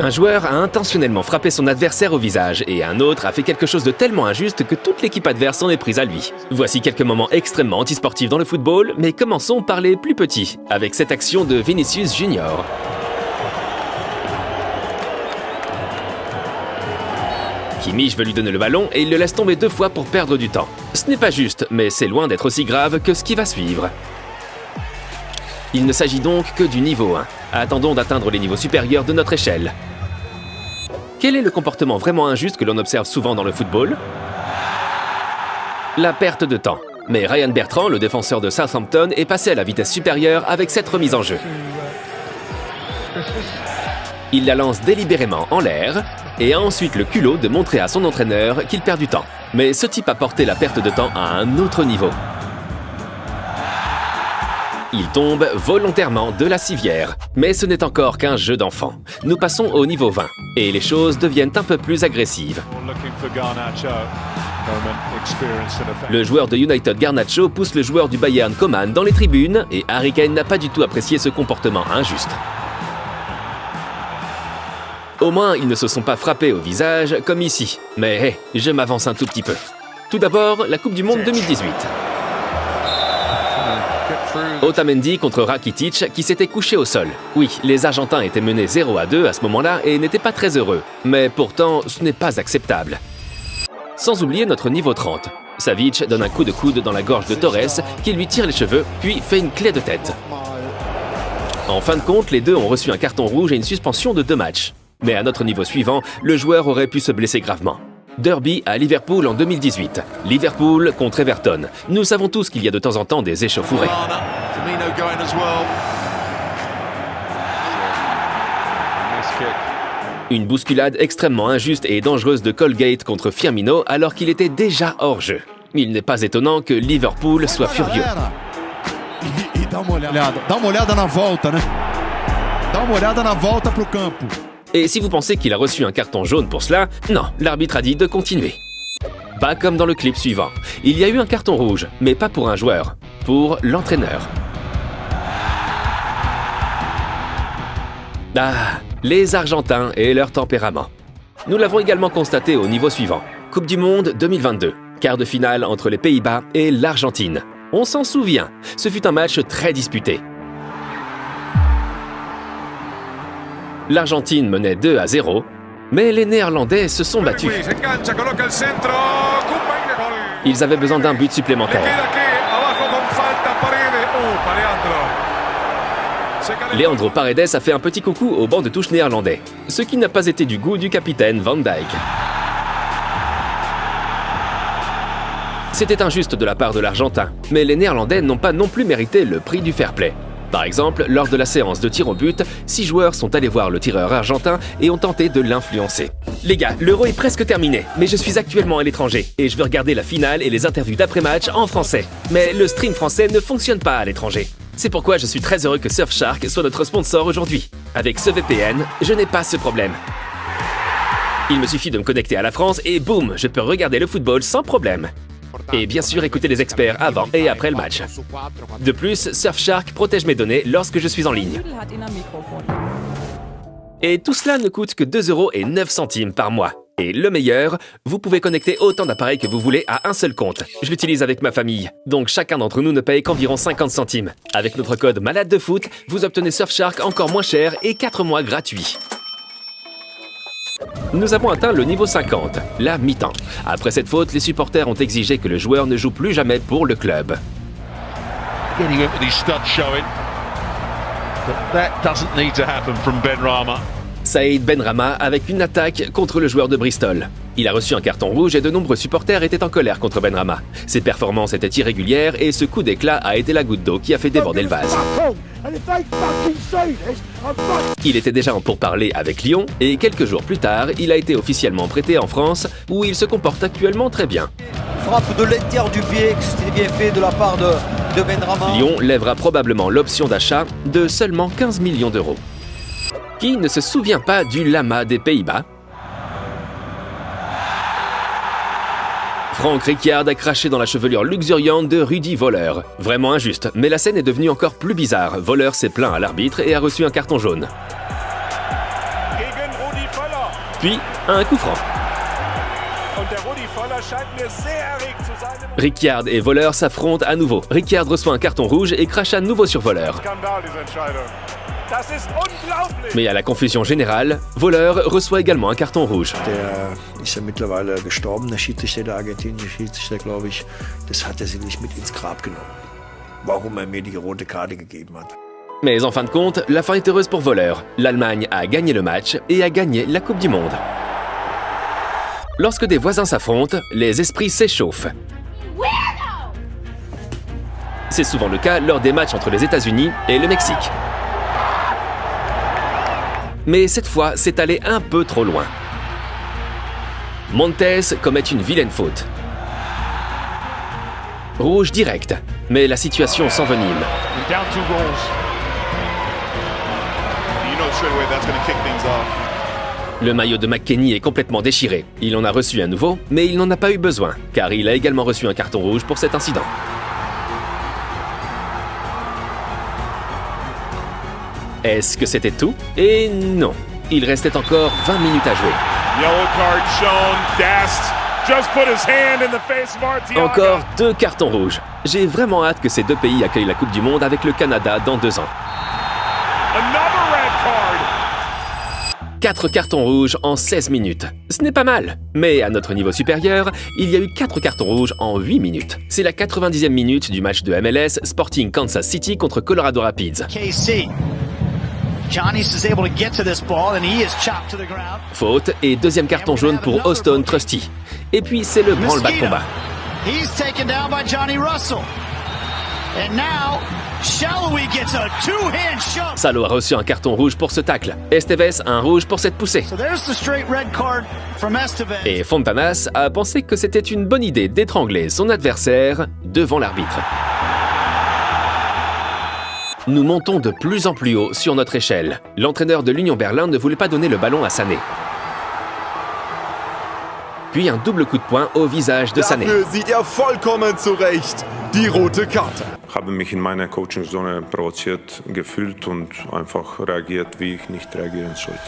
Un joueur a intentionnellement frappé son adversaire au visage et un autre a fait quelque chose de tellement injuste que toute l'équipe adverse en est prise à lui. Voici quelques moments extrêmement antisportifs dans le football, mais commençons par les plus petits, avec cette action de Vinicius Junior. Kimmich veut lui donner le ballon et il le laisse tomber 2 fois pour perdre du temps. Ce n'est pas juste, mais c'est loin d'être aussi grave que ce qui va suivre. Il ne s'agit donc que du niveau 1. Attendons d'atteindre les niveaux supérieurs de notre échelle. Quel est le comportement vraiment injuste que l'on observe souvent dans le football? La perte de temps. Mais Ryan Bertrand, le défenseur de Southampton, est passé à la vitesse supérieure avec cette remise en jeu. Il la lance délibérément en l'air et a ensuite le culot de montrer à son entraîneur qu'il perd du temps. Mais ce type a porté la perte de temps à un autre niveau. Il tombe volontairement de la civière. Mais ce n'est encore qu'un jeu d'enfant. Nous passons au niveau 20 et les choses deviennent un peu plus agressives. Le joueur de United Garnacho pousse le joueur du Bayern Coman dans les tribunes et Harry Kane n'a pas du tout apprécié ce comportement injuste. Au moins, ils ne se sont pas frappés au visage comme ici. Mais hey, je m'avance un tout petit peu. Tout d'abord, la Coupe du Monde 2018. Otamendi contre Rakitic qui s'était couché au sol. Oui, les Argentins étaient menés 0-2 à ce moment-là et n'étaient pas très heureux. Mais pourtant, ce n'est pas acceptable. Sans oublier notre niveau 30. Savic donne un coup de coude dans la gorge de Torres qui lui tire les cheveux puis fait une clé de tête. En fin de compte, les deux ont reçu un carton rouge et une suspension de 2 matchs. Mais à notre niveau suivant, le joueur aurait pu se blesser gravement. Derby à Liverpool en 2018. Liverpool contre Everton. Nous savons tous qu'il y a de temps en temps des échauffourées. Une bousculade extrêmement injuste et dangereuse de Colgate contre Firmino alors qu'il était déjà hors jeu. Il n'est pas étonnant que Liverpool soit furieux. Et si vous pensez qu'il a reçu un carton jaune pour cela, non, l'arbitre a dit de continuer. Pas comme dans le clip suivant. Il y a eu un carton rouge, mais pas pour un joueur, pour l'entraîneur. Ah, les Argentins et leur tempérament. Nous l'avons également constaté au niveau suivant. Coupe du Monde 2022. Quart de finale entre les Pays-Bas et l'Argentine. On s'en souvient, ce fut un match très disputé. L'Argentine menait 2-0, mais les Néerlandais se sont battus. Ils avaient besoin d'un but supplémentaire. Leandro Paredes a fait un petit coucou au banc de touche néerlandais, ce qui n'a pas été du goût du capitaine Van Dijk. C'était injuste de la part de l'Argentin, mais les Néerlandais n'ont pas non plus mérité le prix du fair play. Par exemple, lors de la séance de tir au but, 6 joueurs sont allés voir le tireur argentin et ont tenté de l'influencer. Les gars, l'Euro est presque terminé, mais je suis actuellement à l'étranger et je veux regarder la finale et les interviews d'après-match en français. Mais le stream français ne fonctionne pas à l'étranger. C'est pourquoi je suis très heureux que Surfshark soit notre sponsor aujourd'hui. Avec ce VPN, je n'ai pas ce problème. Il me suffit de me connecter à la France et boum, je peux regarder le football sans problème. Et bien sûr écouter les experts avant et après le match. De plus, Surfshark protège mes données lorsque je suis en ligne. Et tout cela ne coûte que 2,09 € par mois. Et le meilleur, vous pouvez connecter autant d'appareils que vous voulez à un seul compte. Je l'utilise avec ma famille, donc chacun d'entre nous ne paye qu'environ 50 centimes. Avec notre code malade de foot, vous obtenez Surfshark encore moins cher et 4 mois gratuits. Nous avons atteint le niveau 50, la mi-temps. Après cette faute, les supporters ont exigé que le joueur ne joue plus jamais pour le club. Saïd Benrahma avec une attaque contre le joueur de Bristol. Il a reçu un carton rouge et de nombreux supporters étaient en colère contre Benrahma. Ses performances étaient irrégulières et ce coup d'éclat a été la goutte d'eau qui a fait déborder le vase. Il était déjà en pourparlers avec Lyon et quelques jours plus tard, il a été officiellement prêté en France où il se comporte actuellement très bien. Frappe de l'intérieur du pied, c'était bien fait de la part de Benrahma. Lyon lèvera probablement l'option d'achat de seulement 15 millions d'euros. Qui ne se souvient pas du lama des Pays-Bas? Frank Rijkaard a craché dans la chevelure luxuriante de Rudi Völler. Vraiment injuste, mais la scène est devenue encore plus bizarre. Völler s'est plaint à l'arbitre et a reçu un carton jaune. Puis, un coup franc. Ricciard et Voller s'affrontent à nouveau. Ricciard reçoit un carton rouge et crache à nouveau sur Voller. Mais à la confusion générale, Voller reçoit également un carton rouge. Der ist ja mittlerweile gestorben, der Schiedsrichter, der argentinische Schiedsrichter, glaube ich. Das hat er sich mit ins Grab genommen. Warum er mir die rote Karte gegeben hat. Mais en fin de compte, la fin est heureuse pour Voller. L'Allemagne a gagné le match et a gagné la Coupe du Monde. Lorsque des voisins s'affrontent, les esprits s'échauffent. C'est souvent le cas lors des matchs entre les États-Unis et le Mexique. Mais cette fois, c'est allé un peu trop loin. Montes commet une vilaine faute. Rouge direct, mais la situation s'envenime. Le maillot de McKennie est complètement déchiré. Il en a reçu un nouveau, mais il n'en a pas eu besoin, car il a également reçu un carton rouge pour cet incident. Est-ce que c'était tout? Et non, il restait encore 20 minutes à jouer. Encore 2 cartons rouges. J'ai vraiment hâte que ces 2 pays accueillent la Coupe du Monde avec le Canada dans 2 ans. 4 cartons rouges en 16 minutes. Ce n'est pas mal. Mais à notre niveau supérieur, il y a eu 4 cartons rouges en 8 minutes. C'est la 90e minute du match de MLS Sporting Kansas City contre Colorado Rapids. Faute et 2e carton jaune pour Auston Trusty. Et puis c'est le branle-bas de combat. Salo a reçu un carton rouge pour ce tacle. Esteves un rouge pour cette poussée. Et Fontanas a pensé que c'était une bonne idée d'étrangler son adversaire devant l'arbitre. Nous montons de plus en plus haut sur notre échelle. L'entraîneur de l'Union Berlin ne voulait pas donner le ballon à Sané. Puis un double coup de poing au visage de Sané. Dafür sieht vollkommen zurecht die rote Karte. Ich habe mich in meiner Coachingzone provoziert gefühlt und einfach reagiert, wie ich nicht reagieren sollte.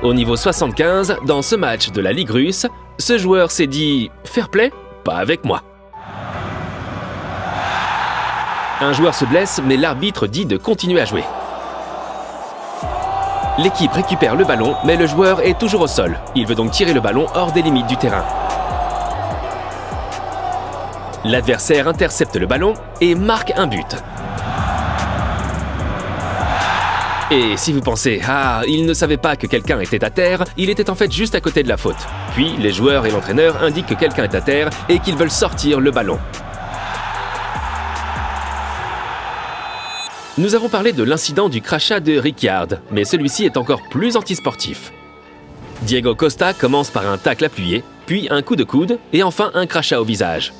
Au niveau 75, dans ce match de la Ligue russe, ce joueur s'est dit « Fair play, pas avec moi ». Un joueur se blesse, mais l'arbitre dit de continuer à jouer. L'équipe récupère le ballon, mais le joueur est toujours au sol. Il veut donc tirer le ballon hors des limites du terrain. L'adversaire intercepte le ballon et marque un but. Et si vous pensez « Ah, il ne savait pas que quelqu'un était à terre », il était en fait juste à côté de la faute. Puis, les joueurs et l'entraîneur indiquent que quelqu'un est à terre et qu'ils veulent sortir le ballon. Nous avons parlé de l'incident du crachat de Ricciard, mais celui-ci est encore plus antisportif. Diego Costa commence par un tacle appuyé, puis un coup de coude et enfin un crachat au visage.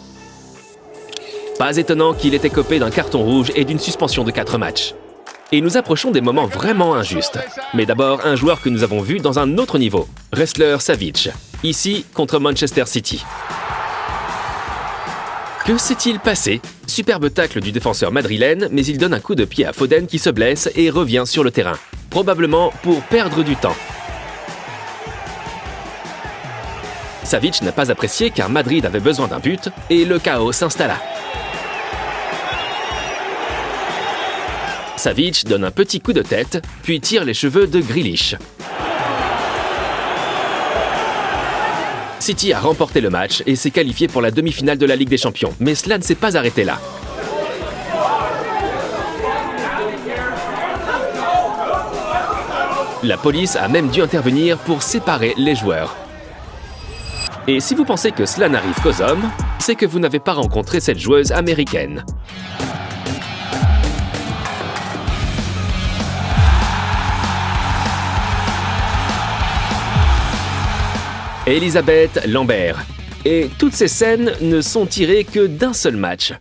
Pas étonnant qu'il ait écopé d'un carton rouge et d'une suspension de 4 matchs. Et nous approchons des moments vraiment injustes. Mais d'abord, un joueur que nous avons vu dans un autre niveau, Wrestler Savic, ici contre Manchester City. Que s'est-il passé? Superbe tacle du défenseur madrilène, mais il donne un coup de pied à Foden qui se blesse et revient sur le terrain. Probablement pour perdre du temps. Savic n'a pas apprécié car Madrid avait besoin d'un but et le chaos s'installa. Savic donne un petit coup de tête, puis tire les cheveux de Grealish. City a remporté le match et s'est qualifié pour la demi-finale de la Ligue des Champions, mais cela ne s'est pas arrêté là. La police a même dû intervenir pour séparer les joueurs. Et si vous pensez que cela n'arrive qu'aux hommes, c'est que vous n'avez pas rencontré cette joueuse américaine. Elisabeth Lambert. Et toutes ces scènes ne sont tirées que d'un seul match.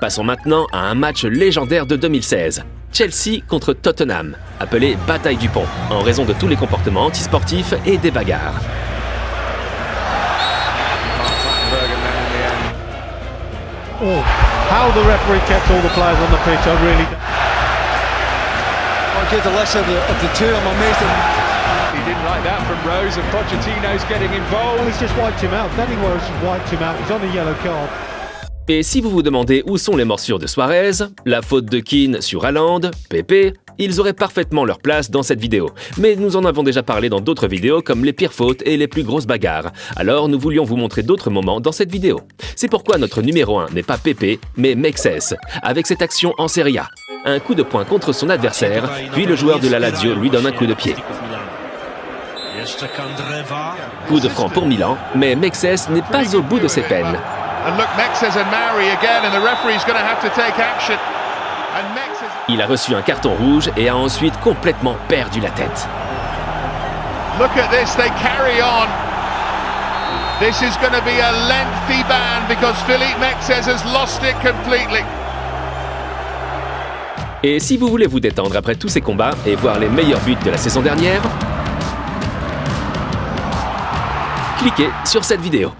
Passons maintenant à un match légendaire de 2016. Chelsea contre Tottenham, appelé Bataille du Pont, en raison de tous les comportements antisportifs et des bagarres. Oh, how the referee kept all the players on the pitch, I really... I'll give the lesser of the two. I'm amazed He didn't like that from Rose, and Pochettino's getting Well, involved. he's just wiped him out. Danny Rose has wiped him out. He's on a yellow card. Et si vous vous demandez où sont les morsures de Suarez, la faute de Keane sur Haaland, Pepe, ils auraient parfaitement leur place dans cette vidéo. Mais nous en avons déjà parlé dans d'autres vidéos comme les pires fautes et les plus grosses bagarres. Alors nous voulions vous montrer d'autres moments dans cette vidéo. C'est pourquoi notre numéro 1 n'est pas Pepe, mais Mexes, avec cette action en Serie A. Un coup de poing contre son adversaire, puis le joueur de la Lazio lui donne un coup de pied. Coup de franc pour Milan, mais Mexes n'est pas au bout de ses peines. And look, Mexes and Mauri again, and the referee's going to have to take action. And Mexes... Il a reçu un carton rouge et a ensuite complètement perdu la tête. Look at this, they carry on. This is going to be a lengthy ban because Philippe Mexes has lost it completely. Et si vous voulez vous détendre après tous ces combats et voir les meilleurs buts de la saison dernière, cliquez sur cette vidéo.